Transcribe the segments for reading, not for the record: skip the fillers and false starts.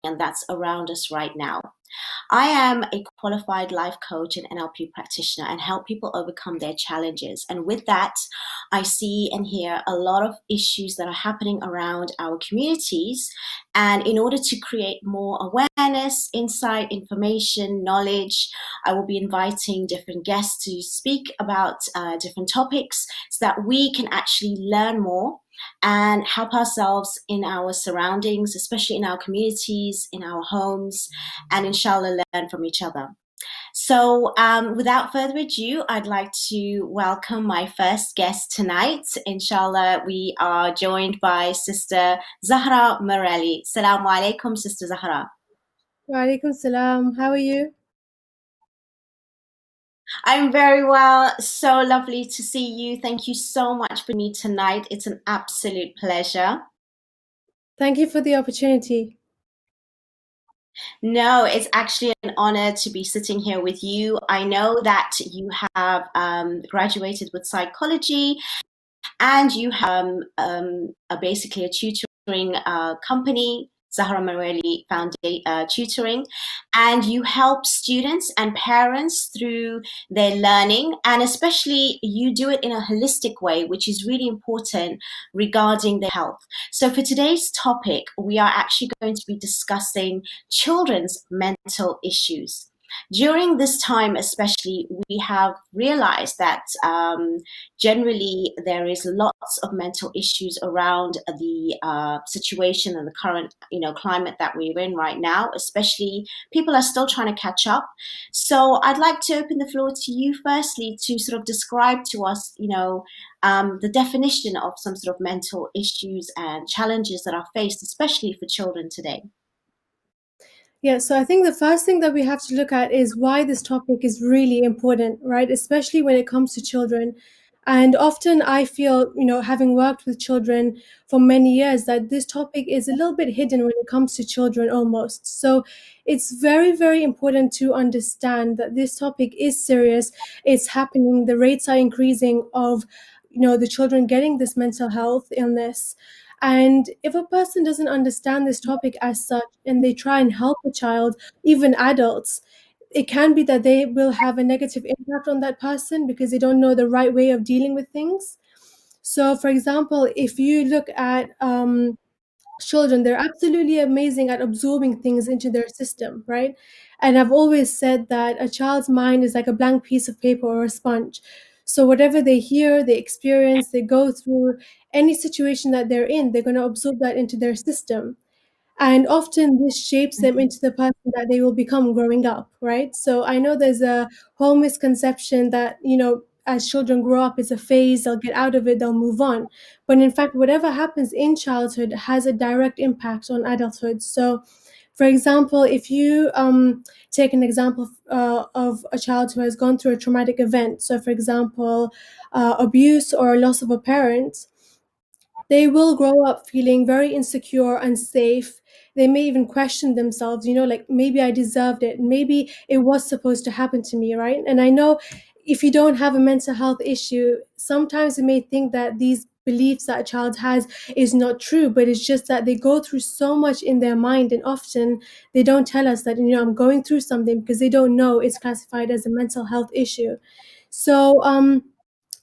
and that's around us right now. I am a qualified life coach and NLP practitioner and help people overcome their challenges. And with that, I see and hear a lot of issues that are happening around our communities. And in order to create more awareness, insight, information, knowledge, I will be inviting different guests to speak about different topics so that we can actually learn more and help ourselves in our surroundings, especially in our communities, in our homes, and inshallah learn from each other. So without further ado, I'd like to welcome my first guest tonight. Inshallah, we are joined by Sister Zahra Merali. Assalamu alaikum, Sister Zahra. Wa alaikum salam. How are you? I'm very well. So lovely to see you. Thank you so much for me tonight. It's an absolute pleasure. Thank you for the opportunity. No, it's actually an honor to be sitting here with you. I know that you have graduated with psychology and you have basically a tutoring company, Zahra Merali Tutoring, and you help students and parents through their learning, and especially you do it in a holistic way, which is really important regarding their health. So for today's topic, we are actually going to be discussing children's mental issues. During this time especially, we have realized that generally there is lots of mental issues around the situation and the current climate that we're in right now. Especially people are still trying to catch up. So I'd like to open the floor to you firstly to sort of describe to us the definition of some sort of mental issues and challenges that are faced, especially for children today. Yeah, so I think the first thing that we have to look at is why this topic is really important, right? Especially when it comes to children. And often I feel, having worked with children for many years, that this topic is a little bit hidden when it comes to children almost. So it's very, very important to understand that this topic is serious. It's happening. The rates are increasing of, the children getting this mental health illness. And if a person doesn't understand this topic as such and they try and help a child, even adults, it can be that they will have a negative impact on that person because they don't know the right way of dealing with things. So, for example, if you look at children, they're absolutely amazing at absorbing things into their system, right? And I've always said that a child's mind is like a blank piece of paper or a sponge. So whatever they hear, they experience, they go through any situation that they're in, they're going to absorb that into their system. And often this shapes them into the person that they will become growing up, right? So I know there's a whole misconception that, as children grow up, it's a phase, they'll get out of it, they'll move on. But in fact, whatever happens in childhood has a direct impact on adulthood. So, for example, if you take an example of a child who has gone through a traumatic event, so for example, abuse or loss of a parent, they will grow up feeling very insecure, unsafe. They may even question themselves, like maybe I deserved it. Maybe it was supposed to happen to me, right? And I know if you don't have a mental health issue, sometimes you may think that these beliefs that a child has is not true, but it's just that they go through so much in their mind, and often they don't tell us that, I'm going through something because they don't know it's classified as a mental health issue. So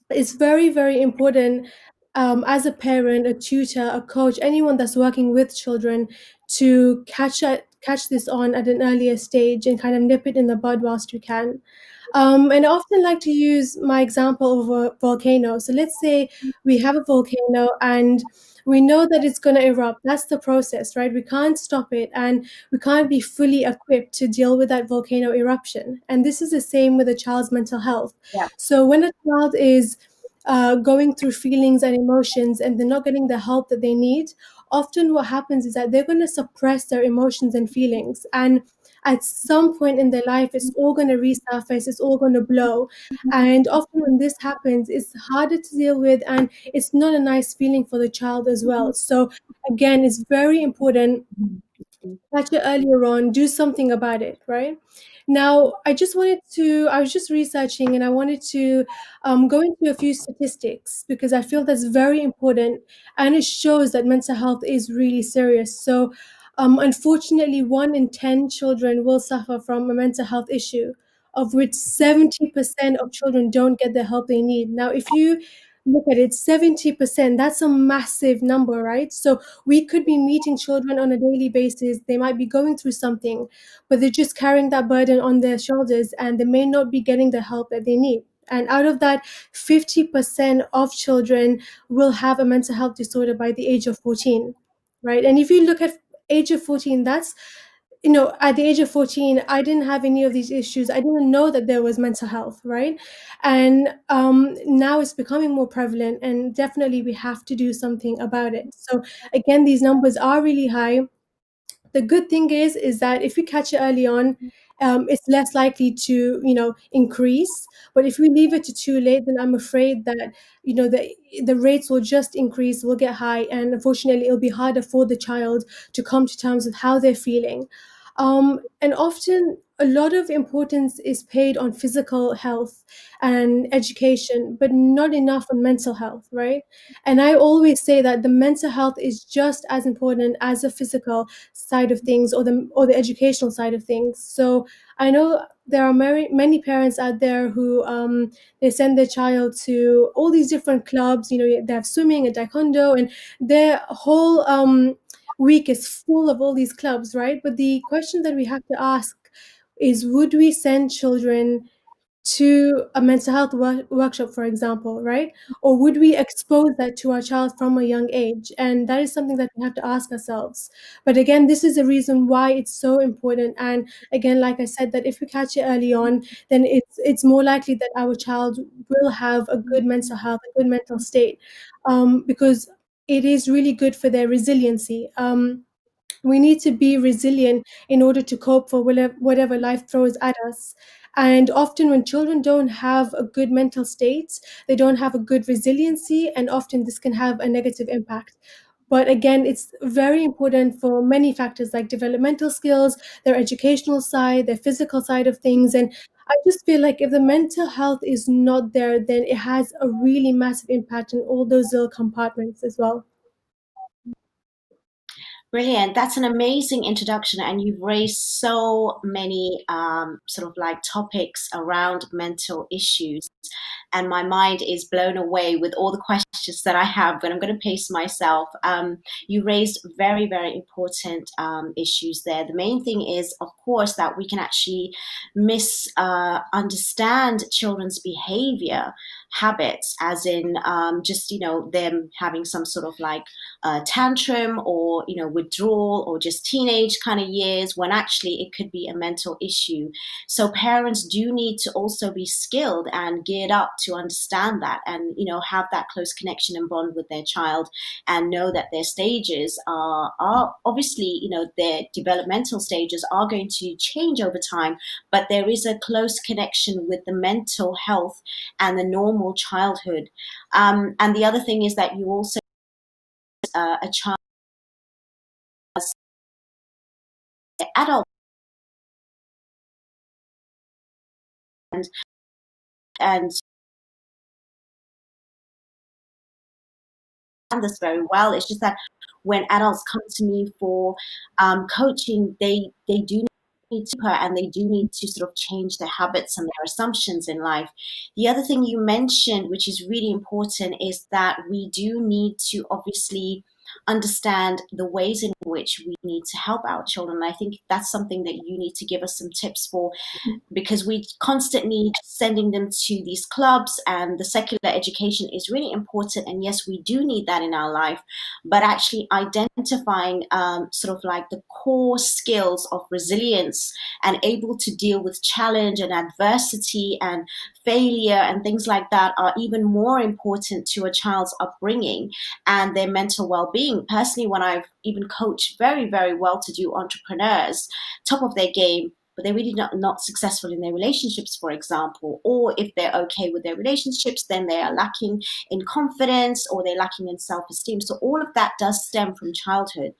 it's very, very important as a parent, a tutor, a coach, anyone that's working with children to catch this on at an earlier stage and kind of nip it in the bud whilst you can. And I often like to use my example of a volcano. So let's say we have a volcano and we know that it's going to erupt. That's the process, right? We can't stop it and we can't be fully equipped to deal with that volcano eruption. And this is the same with a child's mental health. Yeah. So when a child is going through feelings and emotions and they're not getting the help that they need, often what happens is that they're going to suppress their emotions and feelings. And at some point in their life, it's all going to resurface, it's all going to blow. And often when this happens, it's harder to deal with and it's not a nice feeling for the child as well. So again, it's very important, catch it earlier on, do something about it, right? Now, I was just researching and I wanted to go into a few statistics because I feel that's very important and it shows that mental health is really serious. So, unfortunately, 1 in 10 children will suffer from a mental health issue, of which 70% of children don't get the help they need. Now, if you look at it, 70%, that's a massive number, right? So we could be meeting children on a daily basis. They might be going through something, but they're just carrying that burden on their shoulders and they may not be getting the help that they need. And out of that, 50% of children will have a mental health disorder by the age of 14, right? And if you look at age of 14, that's, at the age of 14, I didn't have any of these issues. I didn't know that there was mental health, right? And now it's becoming more prevalent, and definitely we have to do something about it. So again, these numbers are really high. The good thing is that if we catch it early on, it's less likely to increase. But if we leave it to too late, then I'm afraid that the rates will just increase, will get high, and unfortunately it'll be harder for the child to come to terms with how they're feeling. And often a lot of importance is paid on physical health and education, but not enough on mental health, right? And I always say that the mental health is just as important as the physical side of things, or the educational side of things. So I know there are many parents out there who they send their child to all these different clubs. They have swimming and taekwondo, and their whole week is full of all these clubs, right? But the question that we have to ask is, would we send children to a mental health workshop, for example, right? Or would we expose that to our child from a young age? And that is something that we have to ask ourselves. But again, this is the reason why it's so important. And again, like I said, that if we catch it early on, then it's more likely that our child will have a good mental health, a good mental state, because it is really good for their resiliency. We need to be resilient in order to cope for whatever life throws at us. And often, when children don't have a good mental state, they don't have a good resiliency, and often this can have a negative impact. But again, it's very important for many factors like developmental skills, their educational side, their physical side of things. And I just feel like if the mental health is not there, then it has a really massive impact on all those little compartments as well. Brilliant. That's an amazing introduction, and you've raised so many sort of like topics around mental issues. And my mind is blown away with all the questions that I have, but I'm going to pace myself. You raised very, very important issues there. The main thing is, of course, that we can actually understand children's behavior habits, as in just them having some sort of like tantrum, or withdrawal, or just teenage kind of years, when actually it could be a mental issue. So parents do need to also be skilled and geared up to understand that, and have that close connection and bond with their child, and know that their stages are obviously, their developmental stages are going to change over time, but there is a close connection with the mental health and the normal childhood. And the other thing is that you also a child as an adult, and this very well. It's just that when adults come to me for coaching, they do need to, and they do need to sort of change their habits and their assumptions in life. The other thing you mentioned, which is really important, is that we do need to obviously understand the ways in which we need to help our children. I think that's something that you need to give us some tips for, because we constantly sending them to these clubs, and the secular education is really important, and yes, we do need that in our life, but actually identifying sort of like the core skills of resilience and able to deal with challenge and adversity and failure and things like that are even more important to a child's upbringing and their mental well-being. Personally, when I've even coached very, very well-to-do entrepreneurs, top of their game, but they're really not successful in their relationships, for example, or if they're okay with their relationships, then they are lacking in confidence, or they're lacking in self-esteem. So all of that does stem from childhood.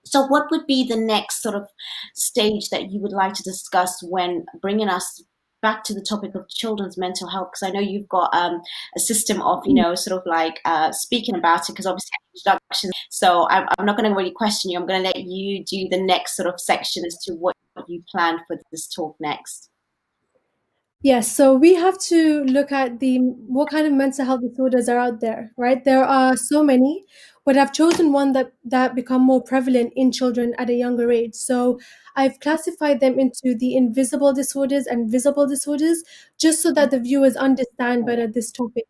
So what would be the next sort of stage that you would like to discuss when bringing us back to the topic of children's mental health, because I know you've got a system of, sort of like speaking about it, because obviously introduction. So I'm not going to really question you. I'm going to let you do the next sort of section as to what you plan for this talk next. Yes, so we have to look at the what kind of mental health disorders are out there, right? There are so many, but I've chosen one that become more prevalent in children at a younger age. So I've classified them into the invisible disorders and visible disorders, just so that the viewers understand better this topic.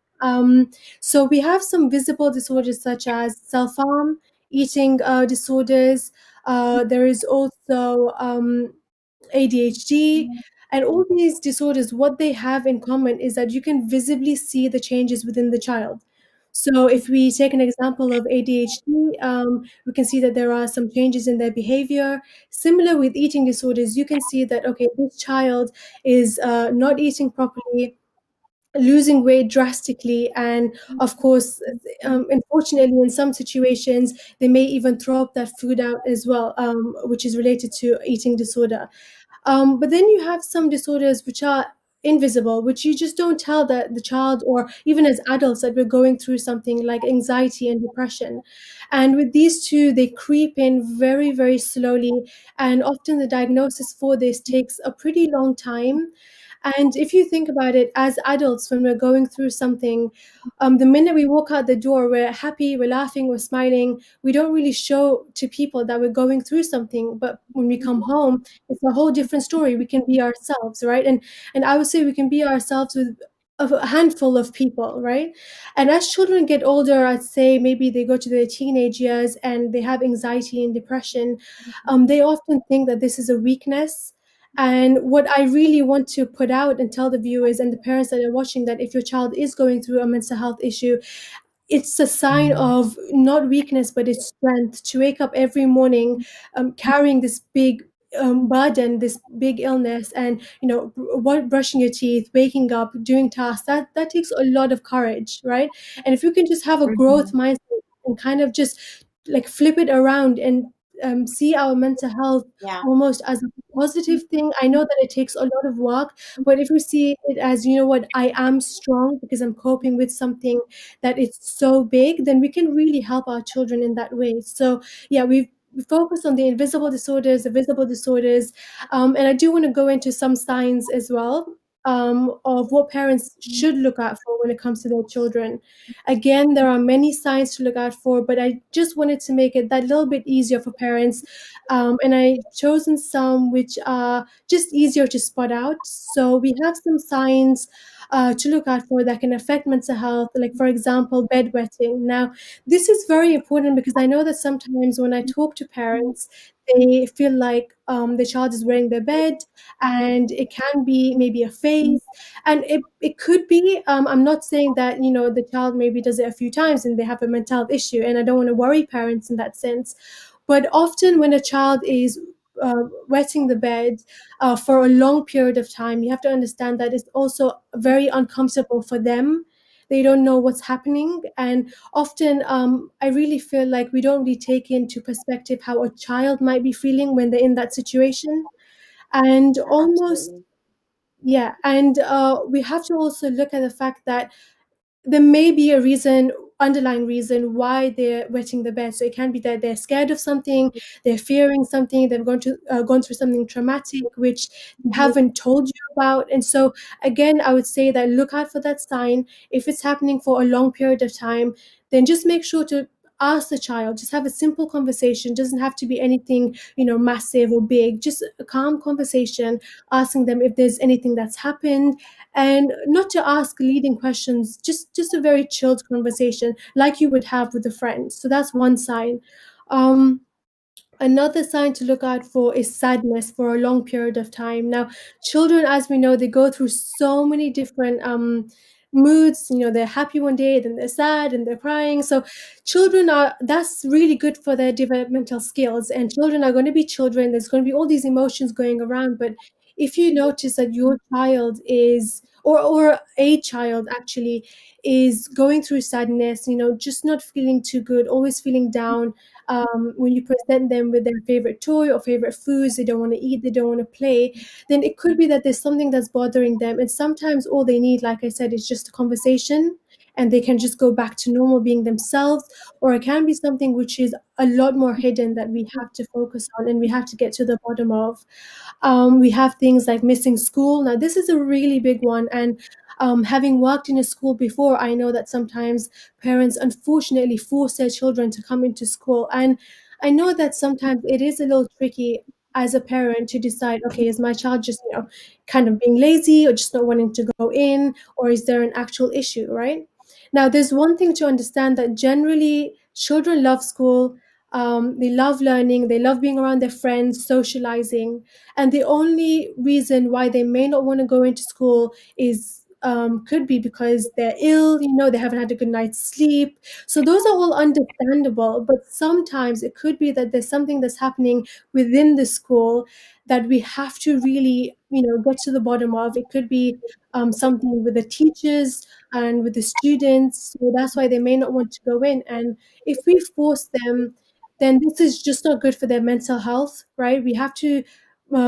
So we have some visible disorders such as self-harm, eating disorders. There is also ADHD. And all these disorders, what they have in common is that you can visibly see the changes within the child. So, if we take an example of ADHD, we can see that there are some changes in their behavior. Similar with eating disorders, you can see that, okay, this child is not eating properly, losing weight drastically, and of course, unfortunately, in some situations, they may even throw up that food out as well, which is related to eating disorder. But then you have some disorders which are invisible, which you just don't tell the child, or even as adults, that we're going through something like anxiety and depression. And with these two, they creep in very, very slowly. And often the diagnosis for this takes a pretty long time. And if you think about it, as adults, when we're going through something, the minute we walk out the door, we're happy, we're laughing, we're smiling. We don't really show to people that we're going through something. But when we come home, it's a whole different story. We can be ourselves, right? And I would say we can be ourselves with a handful of people, right? And as children get older, I'd say maybe they go to their teenage years and they have anxiety and depression. They often think that this is a weakness. And what I really want to put out and tell the viewers and the parents that are watching, that if your child is going through a mental health issue, it's a sign of not weakness, but it's strength to wake up every morning carrying this big burden, this big illness, and brushing your teeth, waking up, doing tasks. That takes a lot of courage, right? And if you can just have a growth mindset and kind of just like flip it around and see our mental health Yeah. almost as a positive thing. I know that it takes a lot of work, but if we see it as, you know what, I am strong because I'm coping with something that it's so big, then we can really help our children in that way. So yeah, we focus on the invisible disorders, the visible disorders, and I do want to go into some signs as well, of what parents should look out for when it comes to their children. Again, there are many signs to look out for, but I just wanted to make it that little bit easier for parents, and I chosen some which are just easier to spot out. So we have some signs to look out for that can affect mental health, like, for example, bedwetting. Now, this is very important because I know that sometimes when I talk to parents, they feel like the child is wearing their bed, and it can be maybe a phase, and it could be. I'm not saying that, the child maybe does it a few times and they have a mental health issue, and I don't want to worry parents in that sense. But often when a child is wetting the bed for a long period of time, you have to understand that it's also very uncomfortable for them. They don't know what's happening. And often, I really feel like we don't really take into perspective how a child might be feeling when they're in that situation. And almost, Absolutely. yeah. And we have to also look at the fact that there may be a underlying reason why they're wetting the bed. So it can be that they're scared of something, they're fearing something, they've gone through something traumatic which they haven't told you about. And so again, I would say that look out for that sign. If it's happening for a long period of time, then just make sure to ask the child. Just have a simple conversation. Doesn't have to be anything, massive or big. Just a calm conversation, asking them if there's anything that's happened, and not to ask leading questions, just a very chilled conversation like you would have with a friend. So that's one sign. um Another sign to look out for is sadness for a long period of time. Now, children, as we know, they go through so many different moods. They're happy one day, then they're sad, and they're crying. So, that's really good for their developmental skills. And children are going to be children. There's going to be all these emotions going around. But if you notice that your child is, or a child actually is going through sadness, just not feeling too good, always feeling down, when you present them with their favorite toy or favorite foods, they don't want to eat, they don't want to play, then it could be that there's something that's bothering them. And sometimes all they need, like I said, is just a conversation, and they can just go back to normal being themselves. Or it can be something which is a lot more hidden that we have to focus on and we have to get to the bottom of. We have things like missing school. Now, this is a really big one. And having worked in a school before, I know that sometimes parents unfortunately force their children to come into school. And I know that sometimes it is a little tricky as a parent to decide, okay, is my child just, kind of being lazy or just not wanting to go in, or is there an actual issue, right? Now, there's one thing to understand, that generally children love school. They love learning, they love being around their friends, socializing. And the only reason why they may not want to go into school is could be because they're ill, they haven't had a good night's sleep. So those are all understandable. But sometimes it could be that there's something that's happening within the school that we have to really, get to the bottom of. It could be something with the teachers and with the students. So that's why they may not want to go in. And if we force them, then this is just not good for their mental health, right? We have to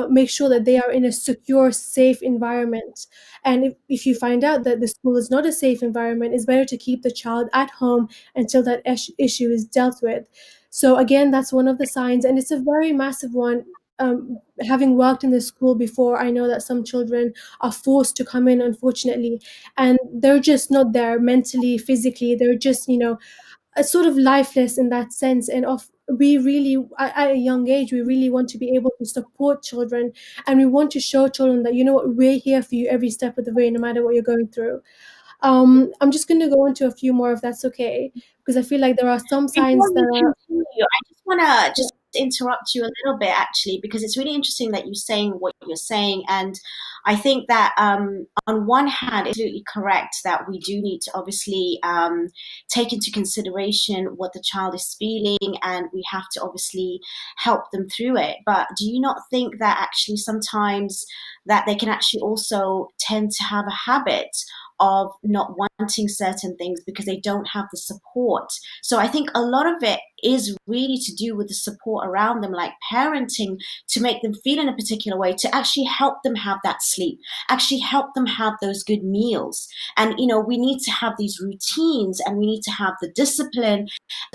make sure that they are in a secure, safe environment. And if you find out that the school is not a safe environment, it's better to keep the child at home until that issue is dealt with. So again, that's one of the signs, and it's a very massive one. Having worked in the school before, I know that some children are forced to come in, unfortunately, and they're just not there mentally, physically. They're just, sort of lifeless in that sense. And we really, at a young age, we really want to be able to support children, and we want to show children that, what, we're here for you every step of the way, no matter what you're going through. I'm just going to go into a few more, if that's okay, because I feel like there are some signs Before that we are. continue, I just want to just interrupt you a little bit, actually, because it's really interesting that you're saying what you're saying. And I think that on one hand, it's absolutely correct that we do need to obviously take into consideration what the child is feeling, and we have to obviously help them through it. But do you not think that actually sometimes that they can actually also tend to have a habit of not wanting certain things because they don't have the support? So I think a lot of it is really to do with the support around them, like parenting, to make them feel in a particular way, to actually help them have that sleep, actually help them have those good meals. And, we need to have these routines, and we need to have the discipline.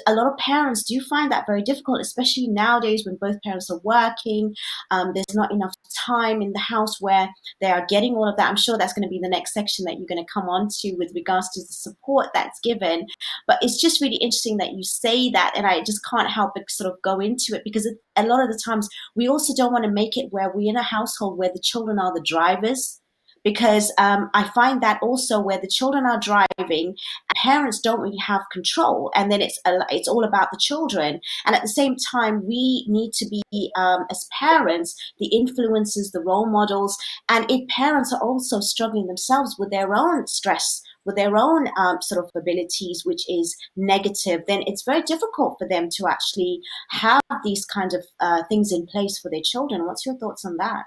A lot of parents do find that very difficult, especially nowadays when both parents are working. There's not enough time in the house where they are getting all of that. I'm sure that's going to be the next section that you're going to come on to with regards to the support that's given. But it's just really interesting that you say that, and I just can't help but sort of go into it, because a lot of the times we also don't want to make it where we're in a household where the children are the drivers. Because I find that also where the children are driving, parents don't really have control, and then it's all about the children. And at the same time, we need to be, as parents, the influencers, the role models. And if parents are also struggling themselves with their own stress, with their own sort of abilities, which is negative, then it's very difficult for them to actually have these kind of things in place for their children. What's your thoughts on that?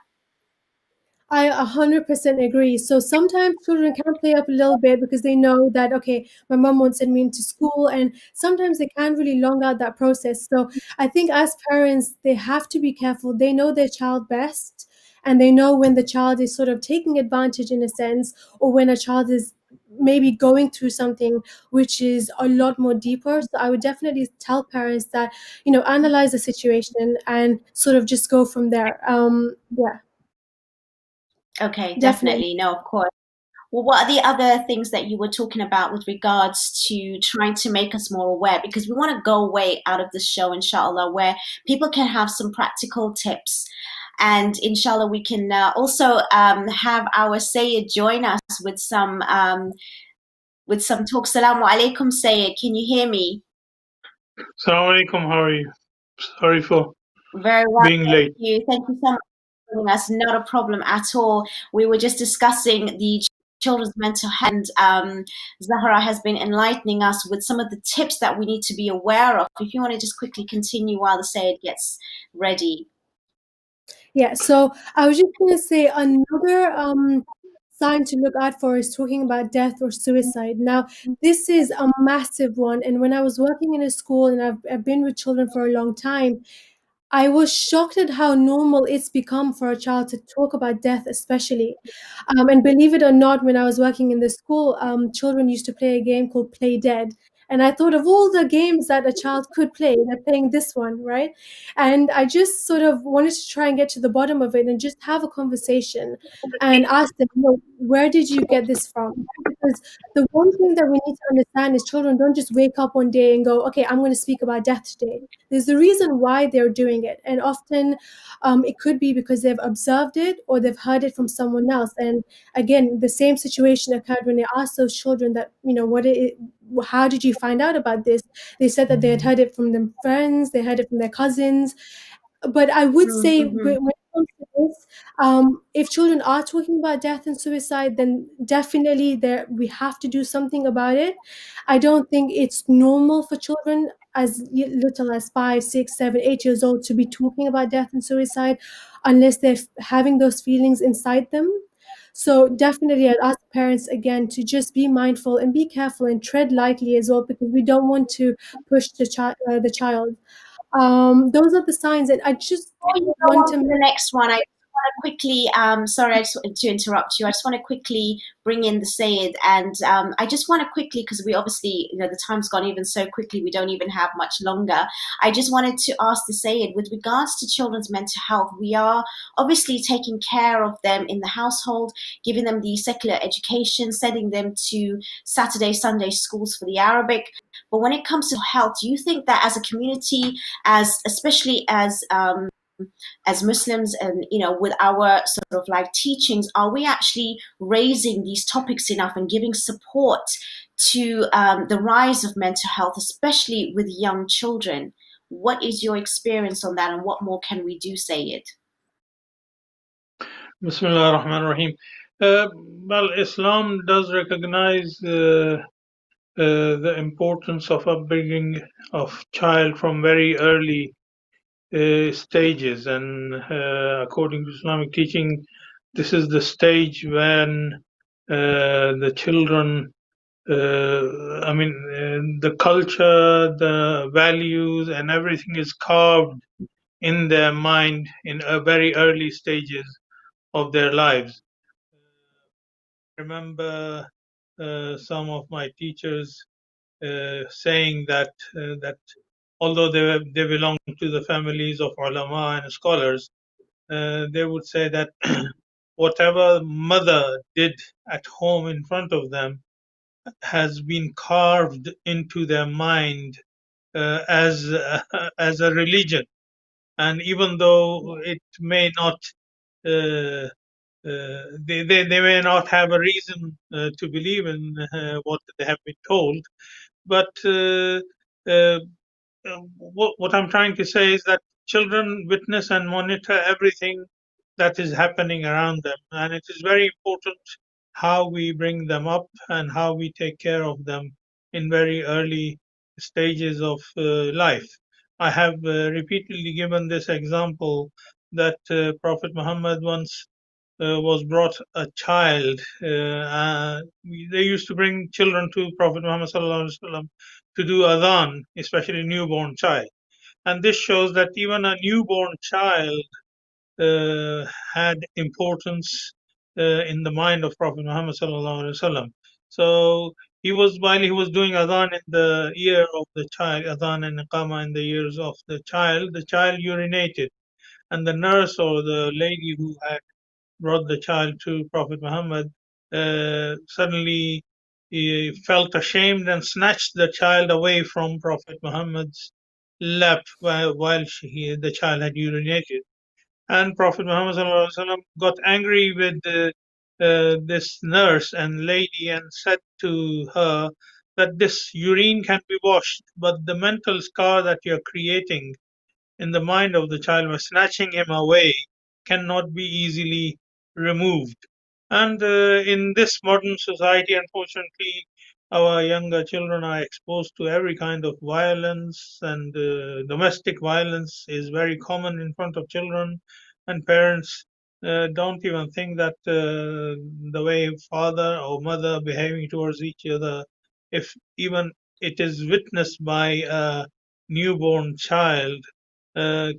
I 100% agree. So sometimes children can play up a little bit because they know that, okay, my mom won't send me into school. And sometimes they can't really long out that process. So I think as parents, they have to be careful. They know their child best, and they know when the child is sort of taking advantage in a sense, or when a child is maybe going through something which is a lot more deeper. So I would definitely tell parents that, analyze the situation and sort of just go from there. Yeah, Okay, definitely. definitely. No, of course. Well, what are the other things that you were talking about with regards to trying to make us more aware? Because we want to go away out of this show, inshallah, where people can have some practical tips. And inshallah, we can also have our Syed join us with some talk. Salamu alaikum, Syed. Can you hear me? Assalamu alaikum, how are you? Sorry for Very well, being thank late. you. Thank you so much for joining us. Not a problem at all. We were just discussing the children's mental health, and Zahra has been enlightening us with some of the tips that we need to be aware of. If you want to just quickly continue while the Syed gets ready. Yeah, so I was just going to say another sign to look out for is talking about death or suicide. Now, this is a massive one. And when I was working in a school and I've been with children for a long time, I was shocked at how normal it's become for a child to talk about death, especially. And believe it or not, when I was working in the school, children used to play a game called Play Dead. And I thought of all the games that a child could play, they're playing this one, right? And I just sort of wanted to try and get to the bottom of it and just have a conversation and ask them, where did you get this from? Because the one thing that we need to understand is children don't just wake up one day and go, okay, I'm going to speak about death today. There's a reason why they're doing it. And often it could be because they've observed it or they've heard it from someone else. And again, the same situation occurred when they asked those children that, how did you find out about this? They said that they had heard it from their friends, they heard it from their cousins. But I would say when it comes to this, if children are talking about death and suicide, then definitely we have to do something about it. I don't think it's normal for children as little as 5, 6, 7, 8 years old to be talking about death and suicide unless they're having those feelings inside them. So definitely, I'd ask parents again to just be mindful and be careful and tread lightly as well, because we don't want to push the child. Those are the signs, and I just Before you go want on to. to the next one, I just want to quickly, sorry, I just wanted to interrupt you. I just want to quickly bring in the Syed, and I just want to quickly, because we obviously, the time's gone even so quickly, we don't even have much longer. I just wanted to ask the Syed, with regards to children's mental health, we are obviously taking care of them in the household, giving them the secular education, sending them to Saturday, Sunday schools for the Arabic. But when it comes to health, do you think that as a community, especially as Muslims, and with our sort of like teachings, are we actually raising these topics enough and giving support to the rise of mental health, especially with young children? What is your experience on that, and what more can we do, Syed? Bismillah ar-Rahman ar-Rahim. Well, Islam does recognize the importance of upbringing of child from very early stages, and according to Islamic teaching, this is the stage when the children, the culture, the values, and everything is carved in their mind in a very early stages of their lives. I remember some of my teachers saying that although they belong to the families of ulama and scholars, they would say that whatever mother did at home in front of them has been carved into their mind as as a religion, and even though it may not they may not have a reason to believe in what they have been told, but uh, what I'm trying to say is that children witness and monitor everything that is happening around them, and it is very important how we bring them up and how we take care of them in very early stages of life. I have repeatedly given this example that Prophet Muhammad once was brought a child. They used to bring children to Prophet Muhammad sallallahu alaihi wasallam to do adhan, especially newborn child. And this shows that even a newborn child had importance in the mind of Prophet Muhammad sallallahu alaihi wasallam. So while he was doing adhan in the ear of the child, adhan and iqama in the ears of the child urinated, and the nurse or the lady who had brought the child to Prophet Muhammad suddenly he felt ashamed and snatched the child away from Prophet Muhammad's lap while the child had urinated. And Prophet Muhammad got angry with this nurse and lady and said to her that this urine can be washed, but the mental scar that you're creating in the mind of the child by snatching him away cannot be easily removed. And in this modern society, unfortunately, our younger children are exposed to every kind of violence, and domestic violence is very common in front of children. and parents don't even think that the way father or mother behaving towards each other, if even it is witnessed by a newborn child,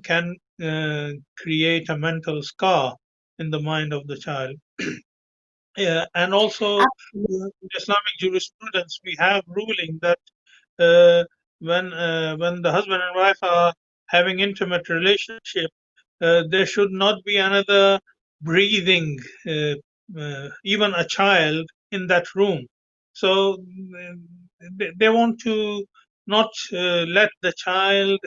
can create a mental scar in the mind of the child. Yeah, and also in Islamic jurisprudence, we have ruling that uh, when the husband and wife are having intimate relationship, there should not be another breathing, even a child in that room. So they want to not let the child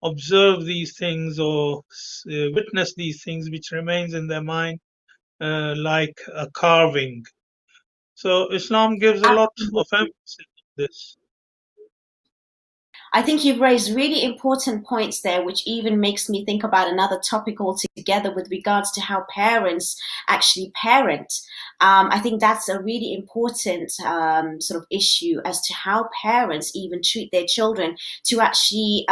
observe these things or witness these things, which remains in their mind like a carving. So Islam gives a lot of emphasis on this. I think you've raised really important points there, which even makes me think about another topic altogether with regards to how parents actually parent. I think that's a really important sort of issue as to how parents even treat their children to actually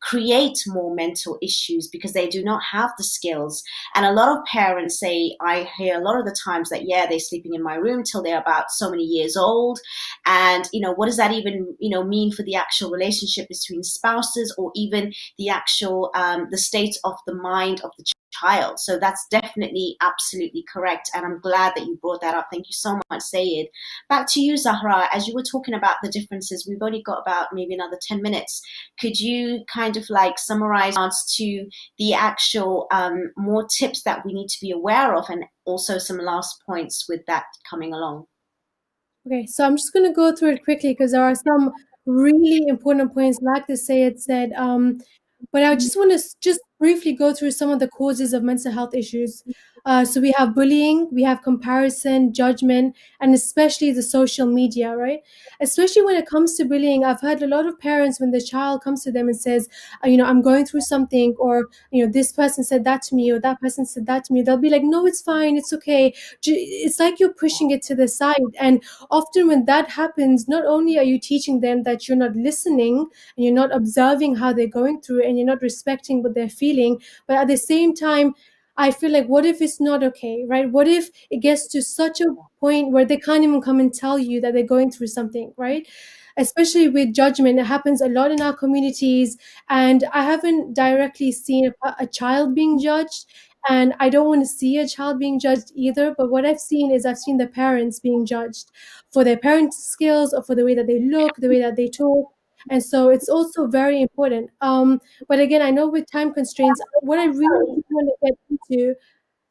create more mental issues because they do not have the skills. And a lot of parents say, I hear a lot of the times that, yeah, they're sleeping in my room till they're about so many years old. And, what does that even, mean for the actual relationship between spouses or even the actual, the state of the mind of the child? So that's definitely absolutely correct. And I'm glad that you brought that up. Thank you so much, Syed. Back to you, Zahra. As you were talking about the differences, we've only got about maybe another 10 minutes. Could you kind of like summarize to the actual more tips that we need to be aware of and also some last points with that coming along? Okay, so I'm just going to go through it quickly because there are some really important points, like the Sayed said. But I just want to just briefly go through some of the causes of mental health issues. So we have bullying, we have comparison, judgment, and especially the social media, right? Especially when it comes to bullying, I've heard a lot of parents when the child comes to them and says, I'm going through something, or this person said that to me, or that person said that to me. They'll be like, no, it's fine, it's okay. It's like you're pushing it to the side, and often when that happens, not only are you teaching them that you're not listening and you're not observing how they're going through it and you're not respecting what they're feeling, but at the same time, I feel like, what if it's not okay, right? What if it gets to such a point where they can't even come and tell you that they're going through something, right? Especially with judgment, it happens a lot in our communities, and I haven't directly seen a child being judged, and I don't want to see a child being judged either. But what I've seen the parents being judged for their parenting skills or for the way that they look, the way that they talk. And so it's also very important. But again, I know with time constraints, what I really want to get into.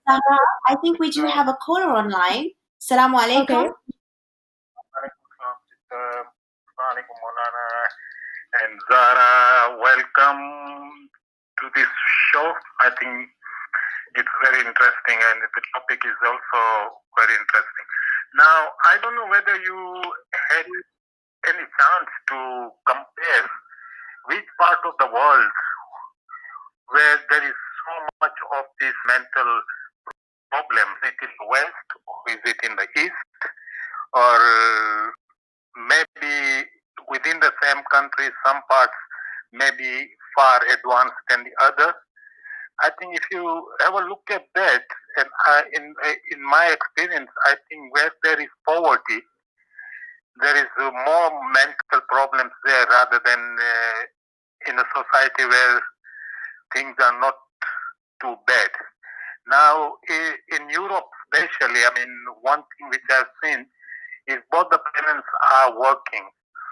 Zahra, I think we do have a caller online. Assalamu Okay. alaikum. Maulana and Zahra, welcome to this show. I think it's very interesting and the topic is also very interesting. Now, I don't know whether you had any chance to compare which part of the world where there is so much of this mental problem. Is it in the West or is it in the East? Or maybe within the same country, some parts may be far advanced than the other. I think if you have a look at that, and in my experience, I think where there is poverty, there is more mental problems there rather than in a society where things are not too bad. Now, in Europe especially, I mean, one thing which I've seen is both the parents are working.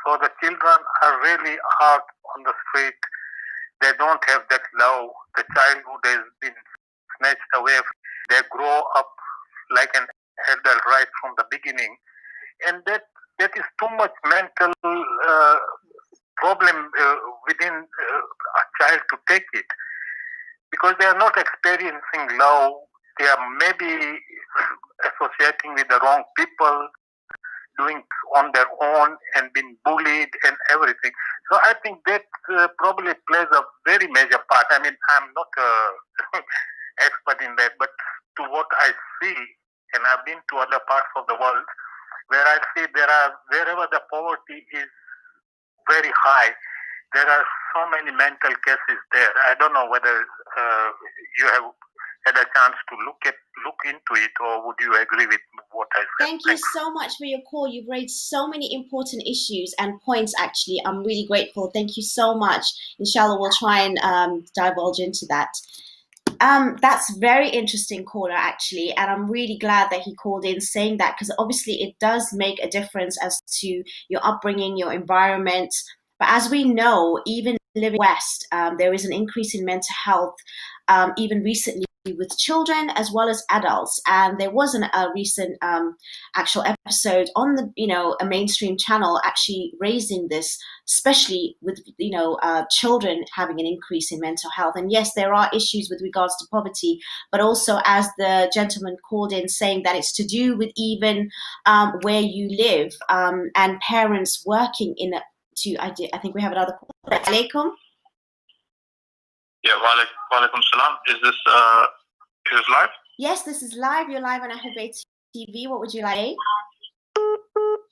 So the children are really out on the street. They don't have that love. The childhood has been snatched away. They grow up like an adult right from the beginning. And that is too much mental problem within a child to take it. Because they are not experiencing love. They are maybe associating with the wrong people, doing on their own and being bullied and everything. So I think that probably plays a very major part. I mean, I'm not an expert in that, but to what I see, and I've been to other parts of the world, where I see wherever the poverty is very high, there are so many mental cases there. I don't know whether you have had a chance to look into it, or would you agree with what I said? Thank you so much for your call. You've raised so many important issues and points, actually. I'm really grateful. Thank you so much. Inshallah, we'll try and divulge into that. That's very interesting, caller, actually, and I'm really glad that he called in saying that, because obviously it does make a difference as to your upbringing, your environment. But as we know, even living West, there is an increase in mental health, even recently with children as well as adults. And there was a recent actual episode on a mainstream channel actually raising this, especially with children having an increase in mental health. And yes, there are issues with regards to poverty, but also, as the gentleman called in, saying that it's to do with even where you live, and parents working in a I think we have another call. Alaikum. Yeah, walaikum salam. Is this live? Yes, this is live. You're live on Ahlebait TV. What would you like?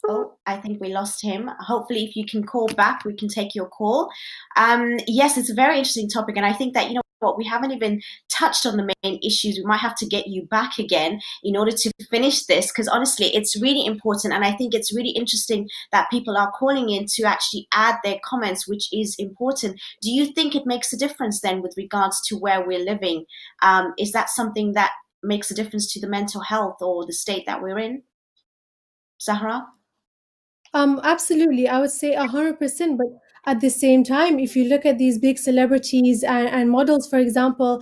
Oh, I think we lost him. Hopefully, if you can call back, we can take your call. Yes, it's a very interesting topic, and I think that, what, we haven't even touched on the main issues. We might have to get you back again in order to finish this, because honestly, it's really important, and I think it's really interesting that people are calling in to actually add their comments, which is important. Do you think it makes a difference then with regards to where we're living? Is that something that makes a difference to the mental health or the state that we're in? Zahra? Absolutely, I would say 100%. But at the same time, if you look at these big celebrities and models, for example,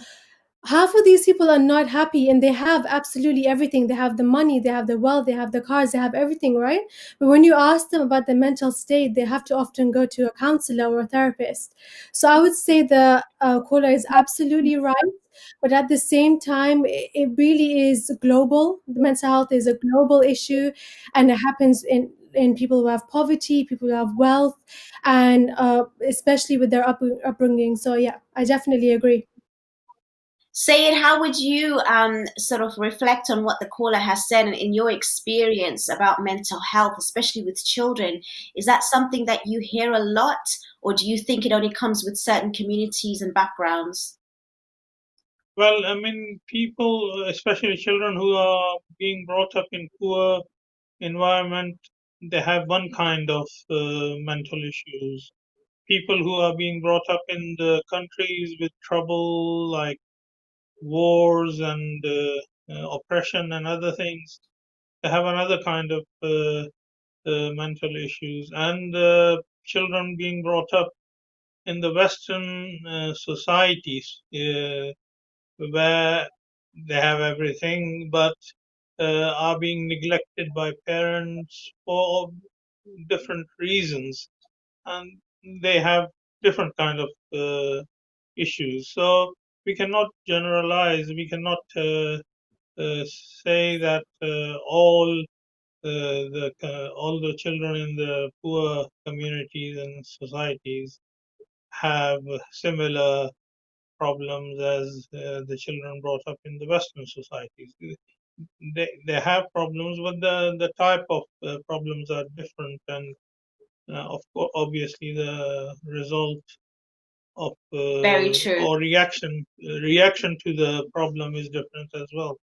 half of these people are not happy, and they have absolutely everything. They have the money, they have the wealth, they have the cars, they have everything, right? But when you ask them about their mental state, they have to often go to a counselor or a therapist. So I would say the caller is absolutely right. But at the same time, it really is global. The mental health is a global issue, and it happens in people who have poverty, people who have wealth, and especially with their upbringing. So yeah, I definitely agree. Syed, how would you sort of reflect on what the caller has said, and in your experience about mental health, especially with children? Is that something that you hear a lot, or do you think it only comes with certain communities and backgrounds? Well, I mean, people, especially children who are being brought up in poor environment, they have one kind of mental issues. People who are being brought up in the countries with trouble, like wars and oppression and other things, they have another kind of mental issues. And children being brought up in the Western societies, where they have everything, but are being neglected by parents for different reasons, and they have different kind of issues. So we cannot generalize. We cannot say that all the children in the poor communities and societies have similar problems as the children brought up in the Western societies. They have problems, but the type of problems are different, and of course, obviously, the result of Very true. or reaction to the problem is different as well.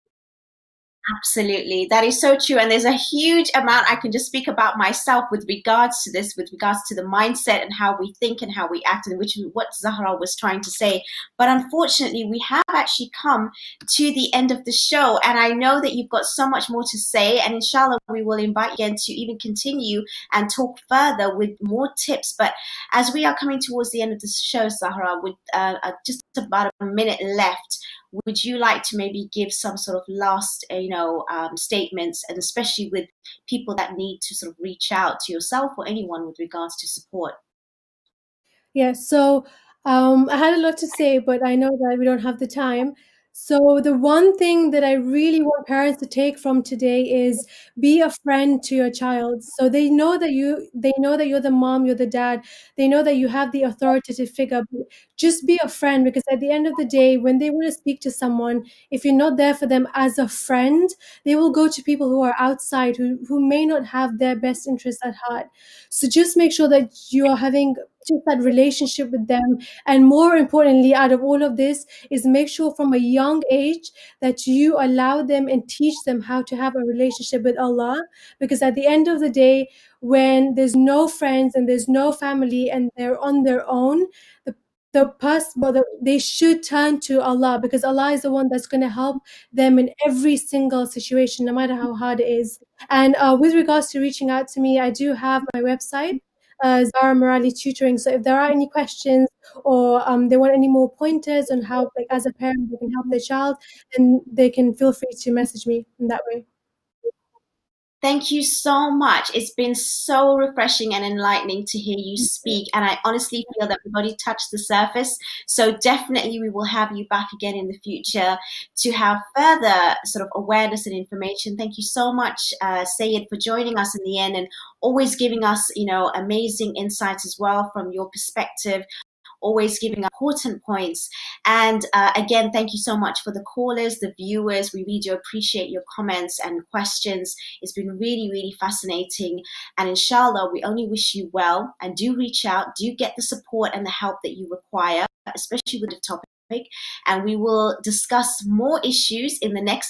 Absolutely. That is so true. And there's a huge amount I can just speak about myself with regards to this, with regards to the mindset and how we think and how we act, and which is what Zahra was trying to say. But unfortunately, we have actually come to the end of the show. And I know that you've got so much more to say. And inshallah, we will invite you again to even continue and talk further with more tips. But as we are coming towards the end of the show, Zahra, with just about a minute left, would you like to maybe give some sort of last, statements, and especially with people that need to sort of reach out to yourself or anyone with regards to support? Yeah, so I had a lot to say, but I know that we don't have the time. So the one thing that I really want parents to take from today is be a friend to your child. So they know that you're the mom, you're the dad. They know that you have the authoritative figure. But just be a friend, because at the end of the day, when they want to speak to someone, if you're not there for them as a friend, they will go to people who are outside, who may not have their best interests at heart. So just make sure that you are having just that relationship with them. And more importantly, out of all of this, is make sure from a young age that you allow them and teach them how to have a relationship with Allah. Because at the end of the day, when there's no friends and there's no family and they're on their own, they should turn to Allah, because Allah is the one that's going to help them in every single situation, no matter how hard it is. And with regards to reaching out to me, I do have my website, Zahra Merali Tutoring. So if there are any questions, or they want any more pointers on how, like, as a parent, they can help their child, then they can feel free to message me in that way. Thank you so much. It's been so refreshing and enlightening to hear you speak. And I honestly feel that we've only touched the surface. So definitely we will have you back again in the future to have further sort of awareness and information. Thank you so much, Syed, for joining us in the end and always giving us, amazing insights as well from your perspective, always giving important points. And again, thank you so much for the callers, the viewers. We really do appreciate your comments and questions. It's been really, really fascinating. And inshallah, we only wish you well, and do reach out, do get the support and the help that you require, especially with the topic. And we will discuss more issues in the next